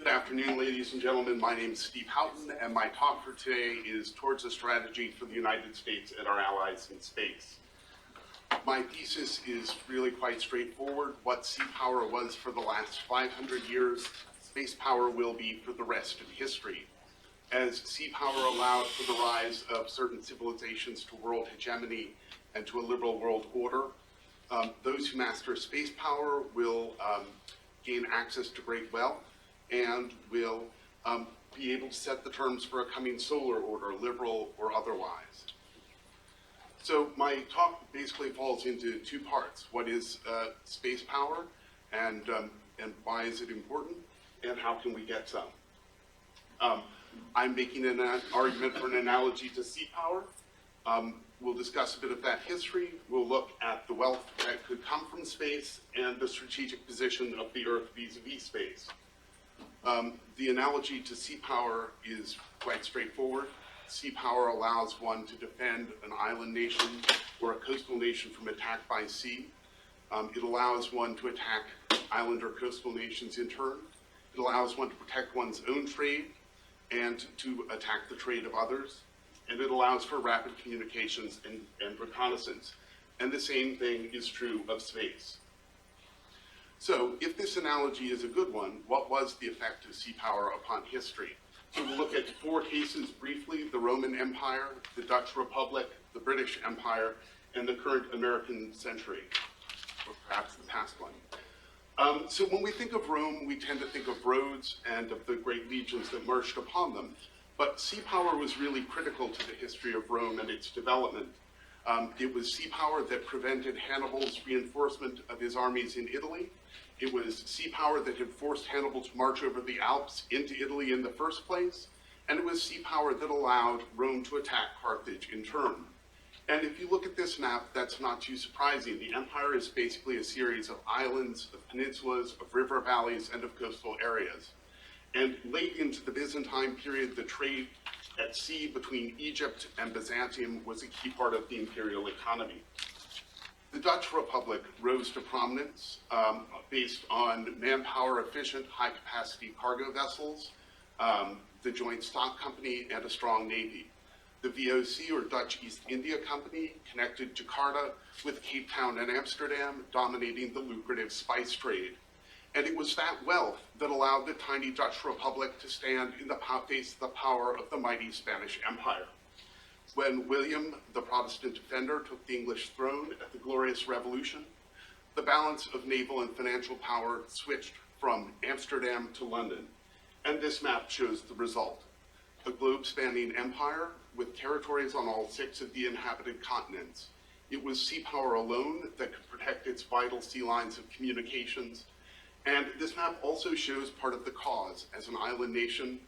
Good afternoon, ladies and gentlemen. My name is Steve Houghton, and my talk for today is towards a strategy for the United States and our allies in space. My thesis is really quite straightforward. What sea power was for the last 500 years, space power will be for the rest of history. As sea power allowed for the rise of certain civilizations to world hegemony and to a liberal world order, those who master space power will gain access to great wealth and will be able to set the terms for a coming solar order, liberal or otherwise. So my talk basically falls into two parts. What is space power, and why is it important, and how can we get some? I'm making an argument for an analogy to sea power. We'll discuss a bit of that history. We'll look at the wealth that could come from space and the strategic position of the Earth vis-a-vis space. The analogy to sea power is quite straightforward. Sea power allows one to defend an island nation or a coastal nation from attack by sea. It allows one to attack island or coastal nations in turn. It allows one to protect one's own trade and to attack the trade of others. And it allows for rapid communications and reconnaissance. And the same thing is true of space. So if this analogy is a good one, what was the effect of sea power upon history? So we'll look at four cases briefly: the Roman Empire, the Dutch Republic, the British Empire, and the current American century, or perhaps the past one. So when we think of Rome, we tend to think of roads and of the great legions that marched upon them. But sea power was really critical to the history of Rome and its development. It was sea power that prevented Hannibal's reinforcement of his armies in Italy. It was sea power that had forced Hannibal to march over the Alps into Italy in the first place. And it was sea power that allowed Rome to attack Carthage in turn. And if you look at this map, that's not too surprising. The empire is basically a series of islands, of peninsulas, of river valleys, and of coastal areas. And late into the Byzantine period, the trade at sea between Egypt and Byzantium was a key part of the imperial economy. The Dutch Republic rose to prominence based on manpower-efficient, high-capacity cargo vessels, the Joint Stock Company, and a strong navy. The VOC, or Dutch East India Company, connected Jakarta with Cape Town and Amsterdam, dominating the lucrative spice trade. And it was that wealth that allowed the tiny Dutch Republic to stand in the face of the power of the mighty Spanish Empire. When William, the Protestant defender, took the English throne at the Glorious Revolution, the balance of naval and financial power switched from Amsterdam to London. And this map shows the result: a globe-spanning empire with territories on all 6 of the inhabited continents. It was sea power alone that could protect its vital sea lines of communications. And this map also shows part of the cause. As an island nation,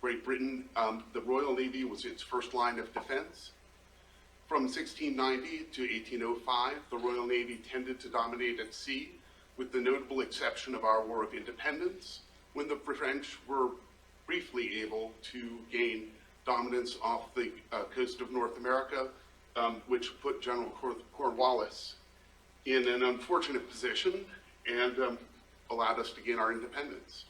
Great Britain, the Royal Navy was its first line of defense. From 1690 to 1805, the Royal Navy tended to dominate at sea, with the notable exception of our War of Independence, when the French were briefly able to gain dominance off the coast of North America, which put General Cornwallis in an unfortunate position and allowed us to gain our independence.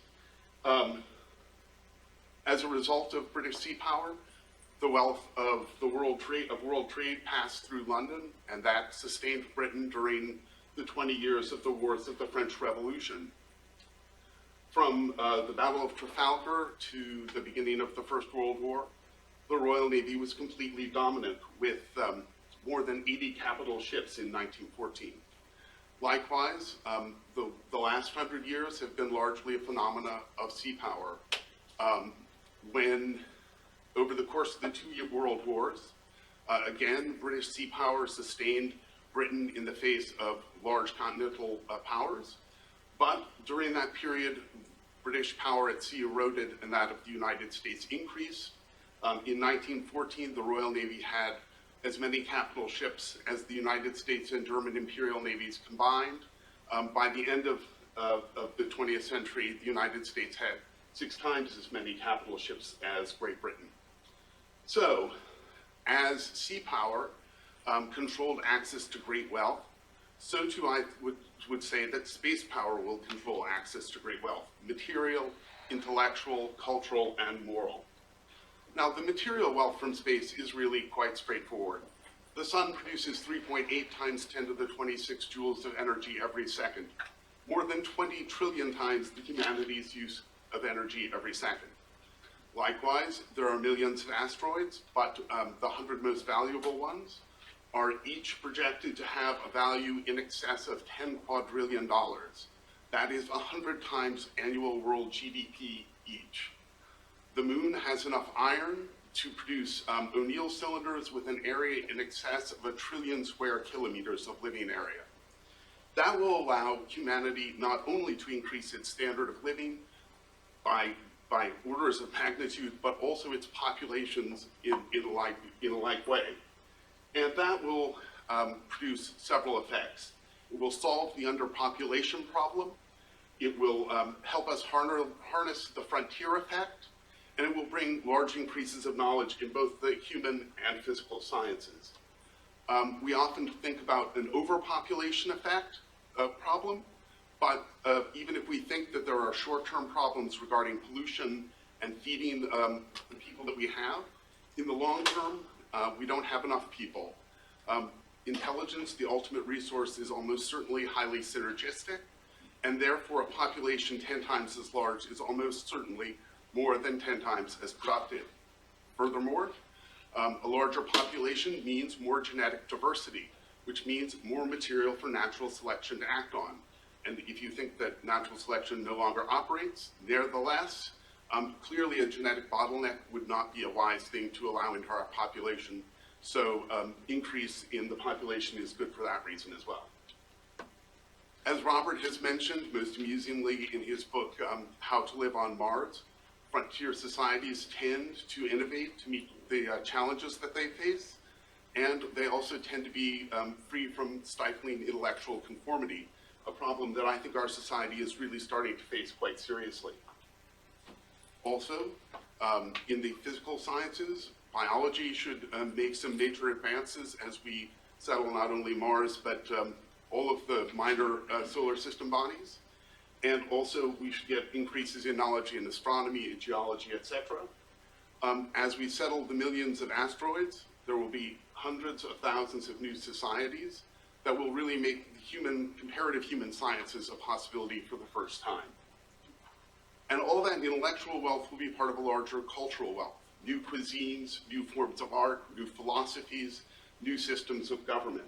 As a result of British sea power, the wealth of world trade passed through London, and that sustained Britain during the 20 years of the wars of the French Revolution. From the Battle of Trafalgar to the beginning of the First World War, the Royal Navy was completely dominant, with more than 80 capital ships in 1914. Likewise, the last 100 years have been largely a phenomena of sea power. When, over the course of the 2 world wars, again, British sea power sustained Britain in the face of large continental powers. But during that period, British power at sea eroded and that of the United States increased. In 1914, the Royal Navy had as many capital ships as the United States and German imperial navies combined. By the end of the 20th century, the United States had 6 times as many capital ships as Great Britain. So, as sea power controlled access to great wealth, so too I would say that space power will control access to great wealth, material, intellectual, cultural, and moral. Now, the material wealth from space is really quite straightforward. The sun produces 3.8 times 10 to the 26 joules of energy every second, more than 20 trillion times the humanity's use of energy every second. Likewise, there are millions of asteroids, but the 100 most valuable ones are each projected to have a value in excess of $10 quadrillion. That is 100 times annual world GDP each. The moon has enough iron to produce O'Neill cylinders with an area in excess of 1 trillion square kilometers of living area. That will allow humanity not only to increase its standard of living by orders of magnitude, but also its populations in a like way. And that will produce several effects. It will solve the underpopulation problem. It will help us harness the frontier effect, and it will bring large increases of knowledge in both the human and physical sciences. We often think about an overpopulation effect problem, but even if we think that there are short-term problems regarding pollution and feeding the people that we have, in the long term, we don't have enough people. Intelligence, the ultimate resource, is almost certainly highly synergistic, and therefore a population 10 times as large is almost certainly more than 10 times as productive. Furthermore, a larger population means more genetic diversity, which means more material for natural selection to act on. And if you think that natural selection no longer operates, nevertheless, clearly a genetic bottleneck would not be a wise thing to allow into our population. So increase in the population is good for that reason as well. As Robert has mentioned, most amusingly in his book, How to Live on Mars, frontier societies tend to innovate to meet the challenges that they face, and they also tend to be free from stifling intellectual conformity, a problem that I think our society is really starting to face quite seriously. Also, in the physical sciences, biology should make some major advances as we settle not only Mars, but all of the minor solar system bodies. And also, we should get increases in knowledge in astronomy, in geology, etc. As we settle the millions of asteroids, there will be hundreds of thousands of new societies that will really make the comparative human sciences a possibility for the first time. And all that intellectual wealth will be part of a larger cultural wealth. New cuisines, new forms of art, new philosophies, new systems of government.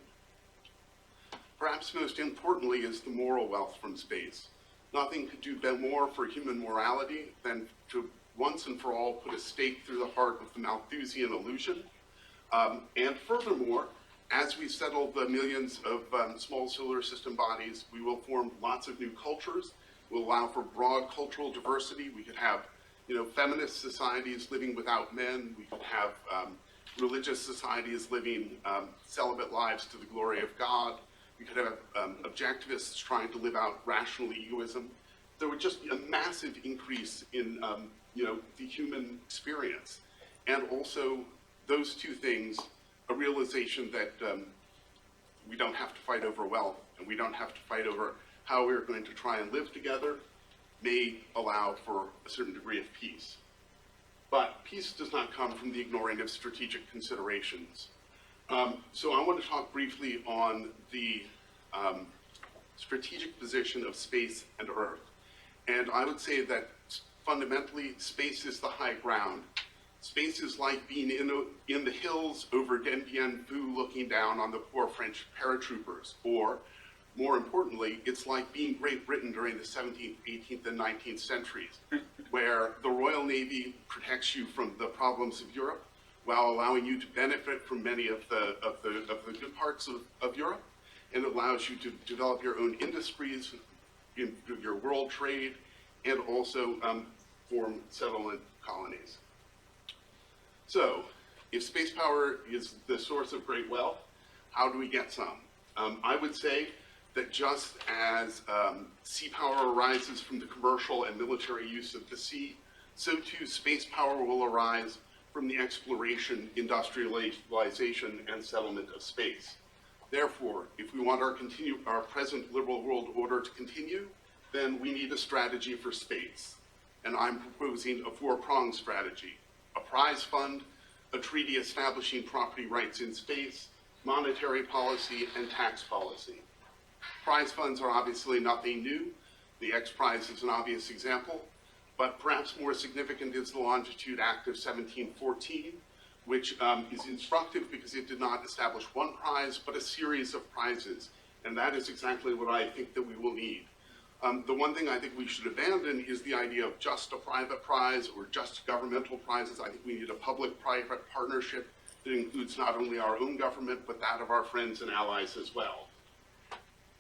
Perhaps most importantly is the moral wealth from space. Nothing could do more for human morality than to once and for all put a stake through the heart of the Malthusian illusion. And furthermore, as we settle the millions of small solar system bodies, we will form lots of new cultures. We'll allow for broad cultural diversity. We could have, feminist societies living without men. We could have religious societies living celibate lives to the glory of God. We could have objectivists trying to live out rational egoism. There would just be a massive increase in, the human experience. And also, those two things, a realization that we don't have to fight over wealth, and we don't have to fight over how we're going to try and live together, may allow for a certain degree of peace. But peace does not come from the ignoring of strategic considerations. So I want to talk briefly on the strategic position of space and Earth. And I would say that fundamentally, space is the high ground. Space is like being in the hills over Dien Bien Phu looking down on the poor French paratroopers. Or, more importantly, it's like being Great Britain during the 17th, 18th, and 19th centuries, where the Royal Navy protects you from the problems of Europe, while allowing you to benefit from many of the good parts of Europe, and it allows you to develop your own industries, your world trade, and also form settlement colonies. So, if space power is the source of great wealth, how do we get some? I would say that just as sea power arises from the commercial and military use of the sea, so too space power will arise from the exploration, industrialization, and settlement of space. Therefore, if we want our present liberal world order to continue, then we need a strategy for space. And I'm proposing a four-pronged strategy: a prize fund, a treaty establishing property rights in space, monetary policy, and tax policy. Prize funds are obviously nothing new. The X Prize is an obvious example, but perhaps more significant is the Longitude Act of 1714, which is instructive because it did not establish one prize, but a series of prizes. And that is exactly what I think that we will need. The one thing I think we should abandon is the idea of just a private prize or just governmental prizes. I think we need a public-private partnership that includes not only our own government, but that of our friends and allies as well.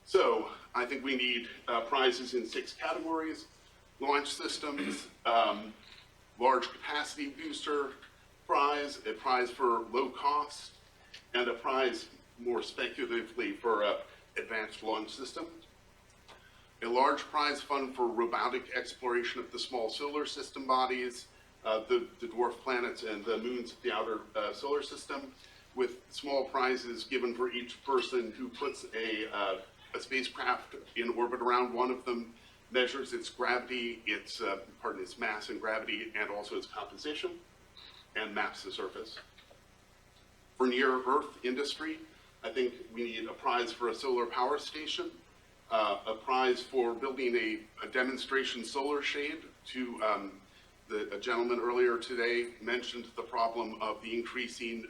So I think we need prizes in 6 categories: launch systems, large capacity booster prize, a prize for low cost, and a prize more speculatively for advanced launch system. A large prize fund for robotic exploration of the small solar system bodies, the dwarf planets and the moons of the outer solar system, with small prizes given for each person who puts a spacecraft in orbit around one of them, measures its gravity, its mass and gravity, and also its composition, and maps the surface. For near-Earth industry, I think we need a prize for a solar power station, a prize for building a demonstration solar shade. A gentleman earlier today mentioned the problem of the increasing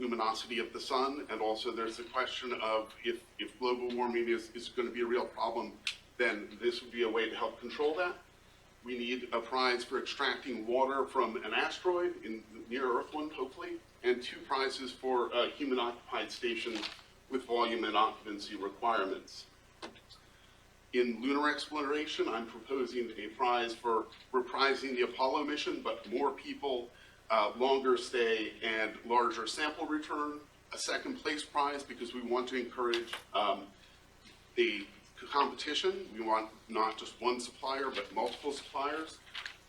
luminosity of the sun, and also there's the question of if global warming is going to be a real problem, then this would be a way to help control that. We need a prize for extracting water from an asteroid, in the near-Earth one, hopefully, and 2 prizes for human-occupied stations with volume and occupancy requirements. In lunar exploration, I'm proposing a prize for reprising the Apollo mission, but more people, longer stay, and larger sample return. A second place prize because we want to encourage a competition. We want not just one supplier, but multiple suppliers.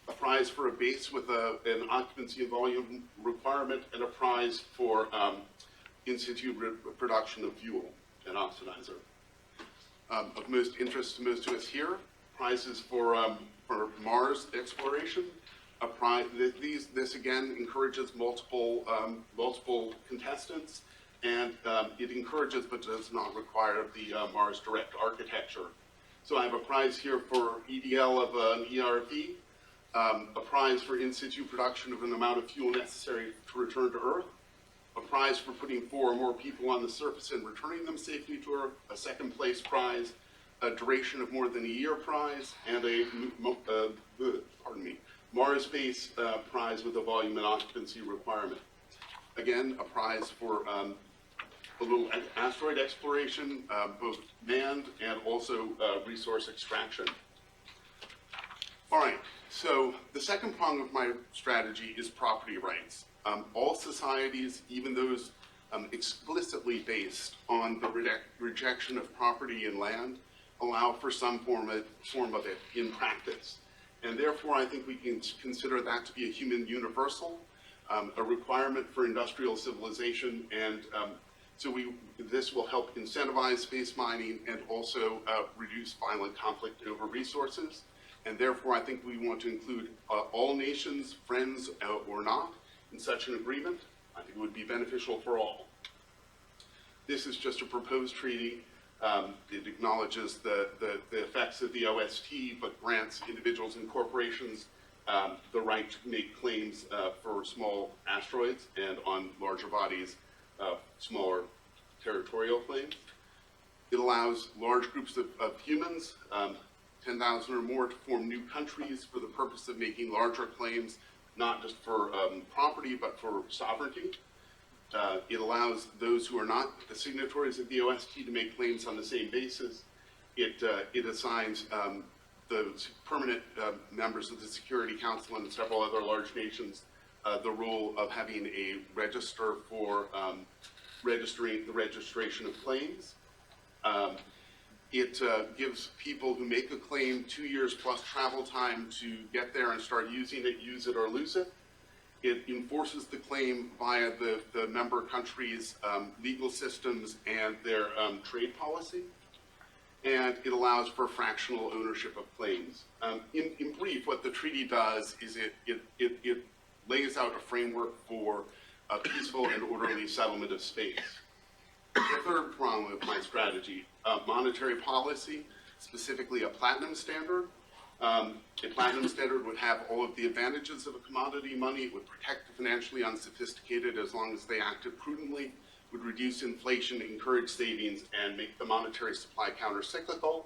A prize for a base with an occupancy and volume requirement, and a prize for in situ production of fuel and oxidizer. Of most interest to most of us here, prizes for Mars exploration. This again encourages multiple contestants, and it encourages but does not require the Mars direct architecture. So I have a prize here for EDL of an ERV, a prize for in situ production of an amount of fuel necessary to return to Earth, a prize for putting 4 or more people on the surface and returning them safely to Earth, a second place prize, a duration of more than a year prize, and a Mars base prize with a volume and occupancy requirement. Again, a prize for a little asteroid exploration, both manned and also resource extraction. All right, so the second prong of my strategy is property rights. All societies, even those explicitly based on the rejection of property and land, allow for some form of it in practice. And therefore, I think we can consider that to be a human universal, a requirement for industrial civilization, and this will help incentivize space mining and also reduce violent conflict over resources. And therefore, I think we want to include all nations, friends or not, in such an agreement. I think it would be beneficial for all. This is just a proposed treaty. It acknowledges the effects of the OST, but grants individuals and corporations the right to make claims for small asteroids, and on larger bodies, smaller territorial claims. It allows large groups of humans, 10,000 or more, to form new countries for the purpose of making larger claims, not just for property, but for sovereignty. It allows those who are not the signatories of the OST to make claims on the same basis. It assigns the permanent members of the Security Council and several other large nations the role of having a register for registering the registration of claims. It gives people who make a claim 2 years plus travel time to get there and start using it, use it or lose it. It enforces the claim via the member countries' legal systems and their trade policy. And it allows for fractional ownership of claims. In brief, what the treaty does is it lays out a framework for a peaceful and orderly settlement of space. The third prong of my strategy, monetary policy, specifically a platinum standard. A platinum standard would have all of the advantages of a commodity money. It would protect the financially unsophisticated as long as they acted prudently, would reduce inflation, encourage savings, and make the monetary supply counter-cyclical.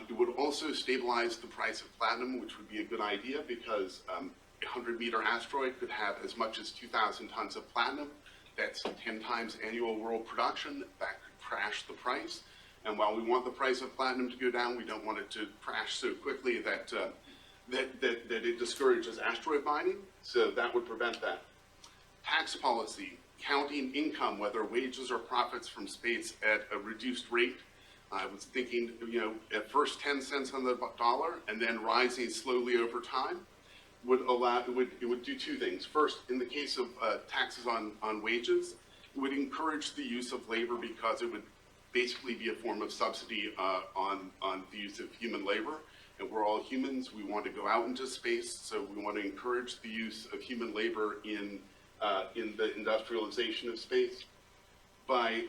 It would also stabilize the price of platinum, which would be a good idea because a 100-meter asteroid could have as much as 2,000 tons of platinum. That's 10 times annual world production. That could crash the price. And while we want the price of platinum to go down, we don't want it to crash so quickly that it discourages asteroid mining. So that would prevent that. Tax policy, counting income, whether wages or profits from space at a reduced rate. I was thinking, at first 10 cents on the dollar and then rising slowly over time would allow, it would do two things. First, in the case of taxes on wages, it would encourage the use of labor because it would basically be a form of subsidy on the use of human labor. And we're all humans, we want to go out into space, so we want to encourage the use of human labor in the industrialization of space. By,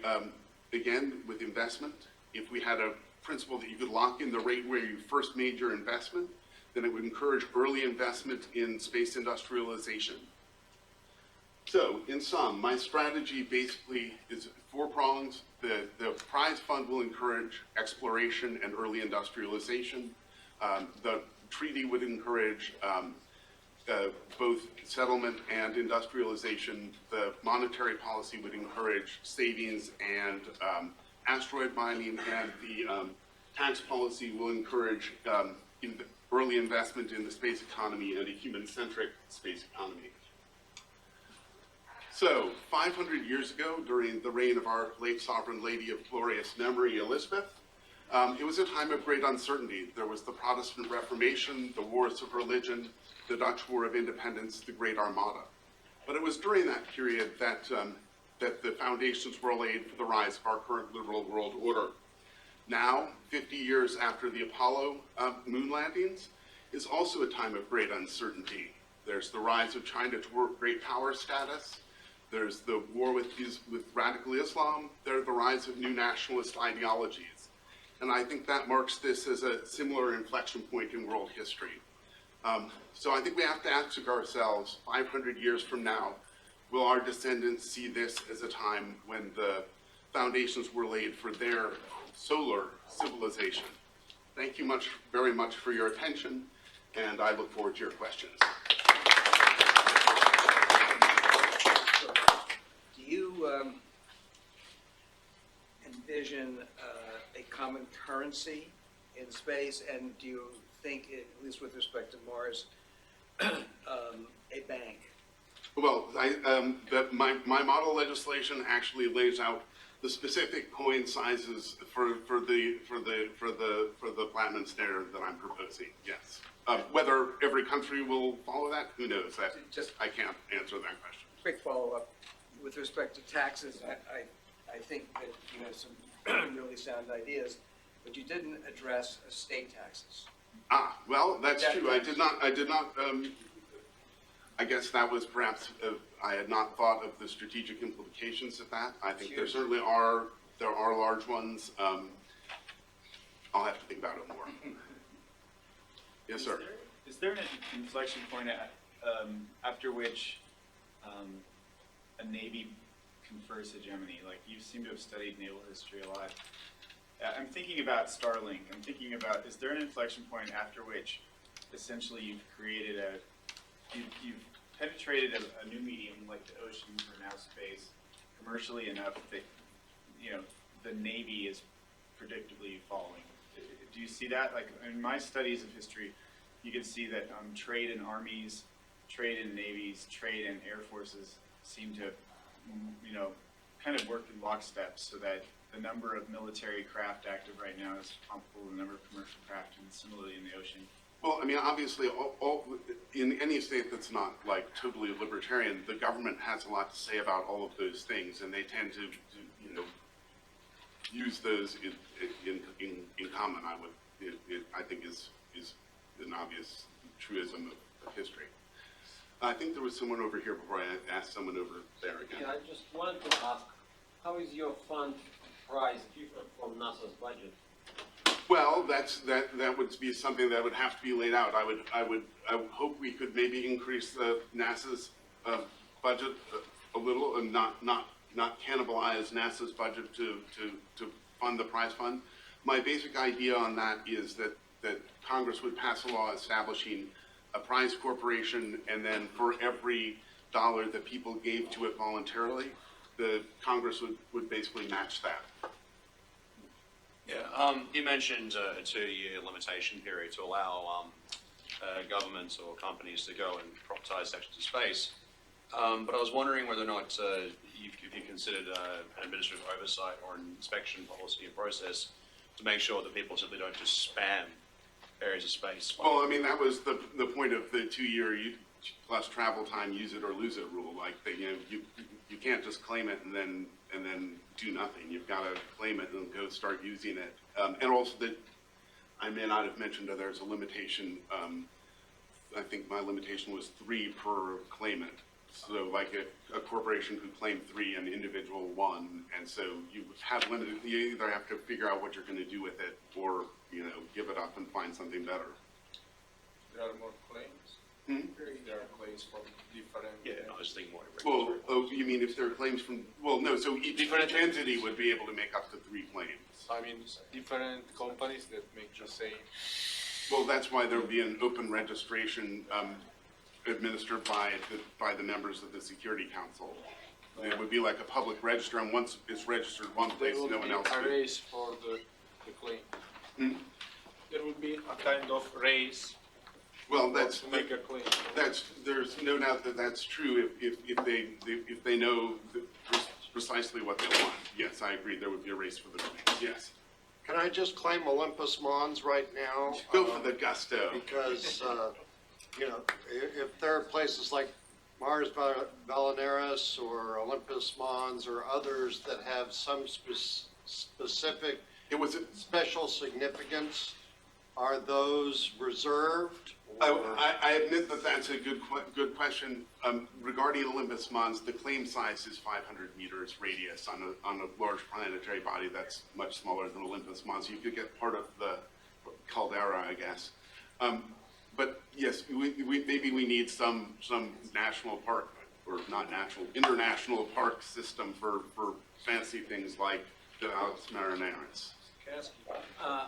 again, with investment, if we had a principle that you could lock in the rate where you first made your investment, then it would encourage early investment in space industrialization. So, in sum, my strategy basically is 4 prongs. The prize fund will encourage exploration and early industrialization. The treaty would encourage both settlement and industrialization. The monetary policy would encourage savings and asteroid mining, and the tax policy will encourage early investment in the space economy and a human-centric space economy. So, 500 years ago, during the reign of our late sovereign lady of glorious memory, Elizabeth, it was a time of great uncertainty. There was the Protestant Reformation, the wars of religion, the Dutch War of Independence, the Great Armada. But it was during that period that the foundations were laid for the rise of our current liberal world order. Now, 50 years after the Apollo moon landings, is also a time of great uncertainty. There's the rise of China toward great power status. There's the war with radical Islam. There's the rise of new nationalist ideologies. And I think that marks this as a similar inflection point in world history. So I think we have to ask ourselves, 500 years from now, will our descendants see this as a time when the foundations were laid for their solar civilization? Thank you very much for your attention, and I look forward to your questions. Do you envision a common currency in space, and do you think, at least with respect to Mars, a bank? Well, my model legislation actually lays out the specific coin sizes for the platinum standard that I'm proposing. Yes. Whether every country will follow that, who knows? I can't answer that question. Quick follow-up. With respect to taxes, I think that you have some really sound ideas, but you didn't address estate taxes. Well, that's true. I did not. I guess that was perhaps I had not thought of the strategic implications of that. I think there certainly are large ones. I'll have to think about it more. Yes, sir. Is there an inflection point after which a Navy confers hegemony? Like, you seem to have studied naval history a lot. I'm thinking about Starlink. I'm thinking about, is there an inflection point after which essentially you've created you've penetrated a new medium like the oceans or now space commercially enough that, the Navy is predictably following? Do you see that? Like, in my studies of history, you can see that trade in armies, trade in navies, trade in air forces seem to, kind of work in lockstep, so that the number of military craft active right now is comparable to the number of commercial craft, and similarly in the ocean. Well, I mean, obviously, in any state that's not like totally libertarian, the government has a lot to say about all of those things, and they tend to you know, use those in common. I think is an obvious truism of history. I think there was someone over here before I asked someone over there again. Yeah, I just wanted to ask, how is your fund price different from NASA's budget? Well, that would be something that would have to be laid out. I would hope we could maybe increase NASA's budget a little and not cannibalize NASA's budget to fund the prize fund. My basic idea on that is that Congress would pass a law establishing a prize corporation, and then for every dollar that people gave to it voluntarily, the Congress would basically match that. Yeah, you mentioned a 2-year limitation period to allow governments or companies to go and privatize sections of space. But I was wondering whether or not you considered an administrative oversight or an inspection policy and process to make sure that people simply don't just spam areas of space. Well, I mean, that was the point of the 2-year plus travel time, use it or lose it rule. Like, you can't just claim it and then do nothing. You've got to claim it and go start using it. And also that I may not have mentioned that there's a limitation. I think my limitation was 3 per claimant. So like a corporation could claim 3, an individual 1, and so you have limited. You either have to figure out what you're going to do with it, or give it up and find something better. There are more claims. There are claims from different. Yeah, I was thinking more. Well, oh, you mean if there are claims from? Well, no. So each Different entity would be able to make up to 3 claims. I mean, different companies that make the same. Well, that's why there would be an open registration administered by the members of the Security Council. It would be like a public register, and once it's registered one place, There will no one be else a could. race for the claim. There will be a kind of race Well, that's to make a claim. there's no doubt that that's true if they know precisely what they want. Yes, I agree. There would be a race for the claims. Yes. Can I just claim Olympus Mons right now? Go for the gusto. Because, if there are places like Mars Valinaris or Olympus Mons or others that have some specific It was. special significance, are those reserved? or- I admit that that's a good question. Regarding Olympus Mons, the claim size is 500 meters radius on a large planetary body that's much smaller than Olympus Mons. You could get part of the caldera, I guess. But yes, maybe we need some national park, or not national, international park system for fancy things like the Alex Marineris.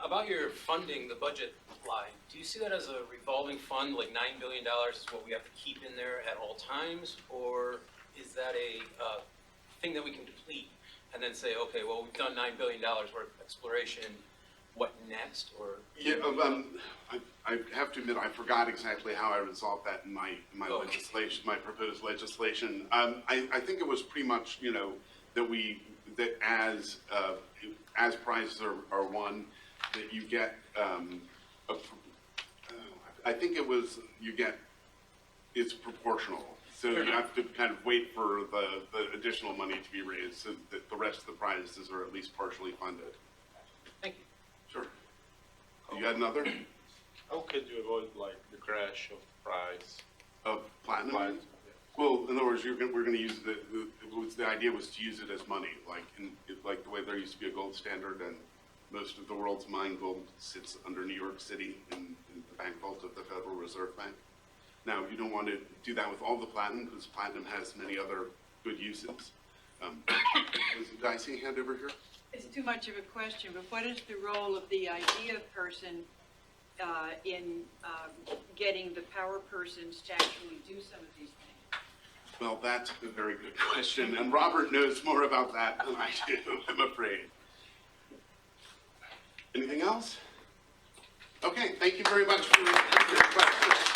About your funding, the budget line, do you see that as a revolving fund, like $9 billion is what we have to keep in there at all times? Or is that a thing that we can deplete and then say, okay, well, we've done $9 billion worth of exploration, what next? Or Yeah, I have to admit, I forgot exactly how I resolved that in my Okay. legislation, my proposed legislation. I think it was pretty much, that as prizes are won, that you get, I think it was, it's proportional. So you have to kind of wait for the additional money to be raised so that the rest of the prizes are at least partially funded. thank you. Sure. You got another? How could you avoid like the crash of price? Of platinum? Platinum, Well, in other words, we're going to use the idea was to use it as money, like the way there used to be a gold standard, and most of the world's mined gold sits under New York City in the bank vault of the Federal Reserve Bank. Now, you don't want to do that with all the platinum, because platinum has many other good uses. Did I see a hand over here? It's too much of a question, but what is the role of the idea person in getting the power persons to actually do some of these things? Well, that's a very good question, and Robert knows more about that than I do, I'm afraid. Anything else? Okay, thank you very much for your questions.